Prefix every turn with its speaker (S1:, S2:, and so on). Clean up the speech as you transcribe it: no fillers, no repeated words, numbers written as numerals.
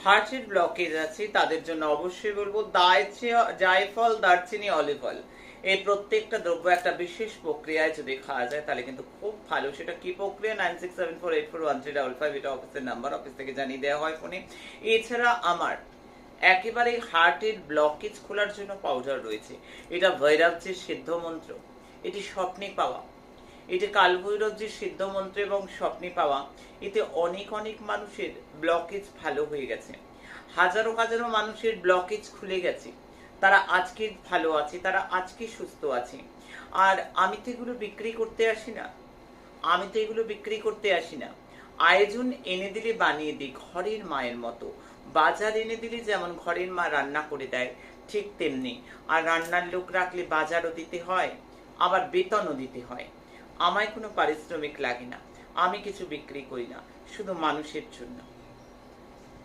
S1: হার্টের ব্লকেজ আছে তাদের জন্য অবশ্যই বলবো জায়ফল, দারচিনি, অলিভ অয়েল এই প্রত্যেকটা দ্রব্য একটা বিশেষ প্রক্রিয়ায় যদি খাওয়া যায় তাহলে কিন্তু খুব ভালো। সেটা কি প্রক্রিয়া? 9674841355, এটা অফিসের নাম্বার, অফিস থেকে জানিয়ে দেওয়া হয় ফোনে। এছাড়া আমার একেবারে হার্টের ব্লকেজ খোলার জন্য পাউডার রয়েছে। এটা ভৈরবজির সিদ্ধ মন্ত্র, এটি স্বপ্নে পাওয়া, এটি কালভৈরবজির সিদ্ধ মন্ত্র এবং স্বপ্নে পাওয়া। এতে অনেক অনেক মানুষের ব্লকেজ ভালো হয়ে গেছে, হাজারো হাজারো মানুষের ব্লকেজ খুলে গেছে, তারা আজকে ভালো আছে, তারা আজকে সুস্থ আছে। আর আমি তো এগুলো বিক্রি করতে আসি না, আয়োজন এনে দিলে বানিয়ে দিই ঘরের মায়ের মতো। বাজার এনে দিলে যেমন ঘরের মা রান্না করে দেয় ঠিক তেমনি। আর রান্নার লোক রাখলে বাজারও দিতে হয়, আবার বেতনও দিতে হয়। আমায় কোনো পারিশ্রমিক লাগে না, আমি কিছু বিক্রি করি না, শুধু মানুষের জন্য।